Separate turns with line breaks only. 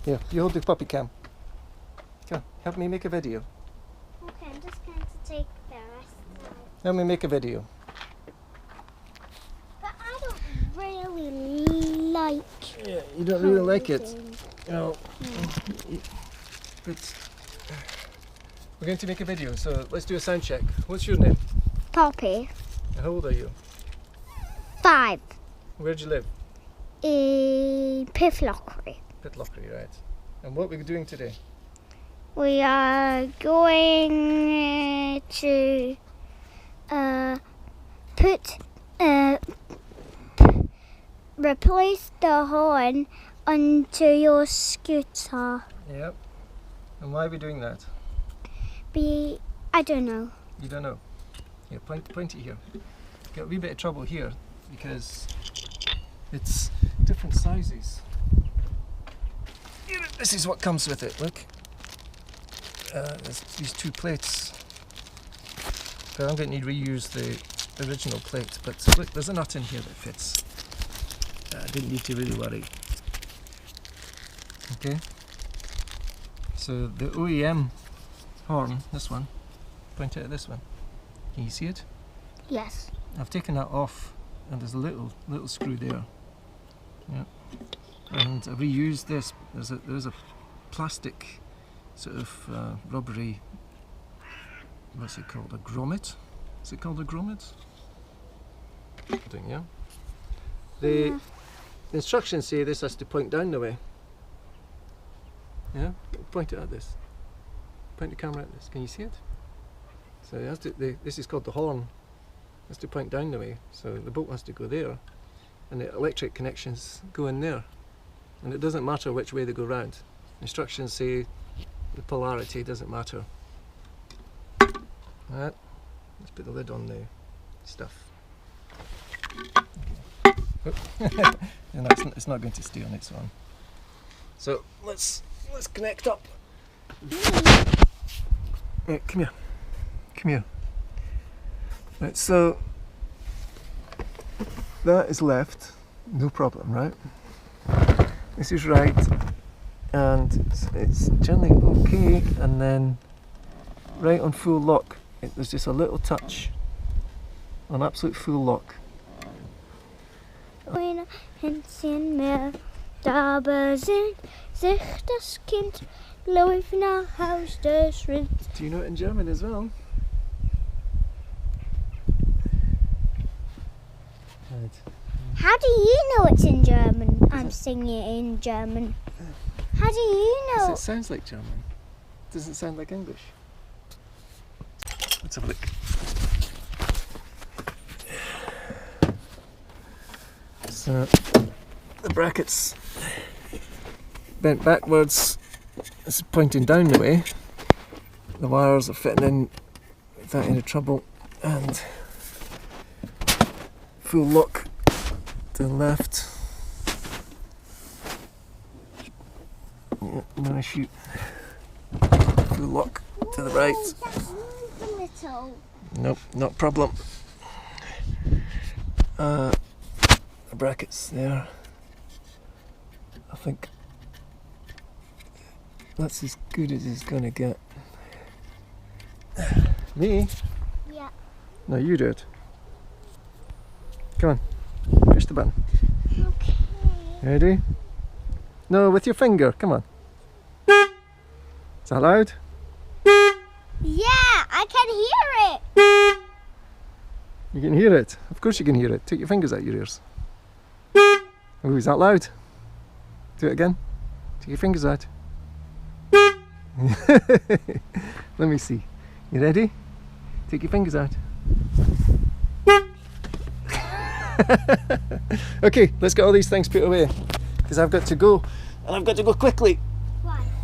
Here, you hold the puppy cam. Come on, help me make a video.
Okay, I'm just going to take the rest now.
Help me make a video.
But I don't really like.
Yeah, you don't really like it.
coding.
No. But we're going to make a video, so let's do a sound check. What's your name?
Poppy.
How old are you?
5.
Where do you live?
In Pitlochry.
Pitlochry, right. And what are we doing today?
We are going to replace the horn onto your scooter.
Yep. And why are we doing that?
I don't know.
You don't know. Here, point it here. Got a wee bit of trouble here because it's different sizes. Here, this is what comes with it, look. There's these 2 plates. So I'm going to reuse the original plate, but look, there's a nut in here that fits. I didn't need to really worry. Okay. So the OEM horn, this one, point it at this one. Can you see it?
Yes.
I've taken that off, and there's a little screw there. Yeah. And I reused this. There's a plastic sort of rubbery. What's it called? A grommet? Is it called a grommet? Yeah. The instructions say this has to point down the way. Yeah. Point it at this. Point the camera at this. Can you see it? So it has to, this is called the horn. It has to point down the way. So the bolt has to go there, and the electric connections go in there. And it doesn't matter which way they go round. Instructions say the polarity doesn't matter. Right. Let's put the lid on the stuff. Okay. And it's not going to stay on its own. So let's connect up. Right, come here. Come here. Right, so that is left, no problem, right? This is right, and it's generally okay, and then right on full lock, there's just a little touch on absolute full lock.
Keine Hänschen mehr, dabei sind sich das Kind läuft nach Haus des Rind.
Do you know it in German as well? Right.
How do you know it's in German? I'm singing it in German. How do you know?
It sounds like German. Does it sound like English? Let's have a look. So the brackets bent backwards. It's pointing down the way. The wires are fitting in without any trouble, and full lock to the left. Yeah, no issue. Full lock to the right.
Just move a little.
Nope, not a problem. The brackets there. I think that's as good as it's gonna get. Me?
Yeah.
No, you do it. Come on, push the button.
Okay.
Ready? No, with your finger, come on. Is that loud?
Yeah, I can hear it.
You can hear it. Of course you can hear it. Take your fingers out your ears. Oh, is that loud? Do it again. Take your fingers out. Let me see. You ready? Take your fingers out. Okay, let's get all these things put away, because I've got to go, and I've got to go quickly.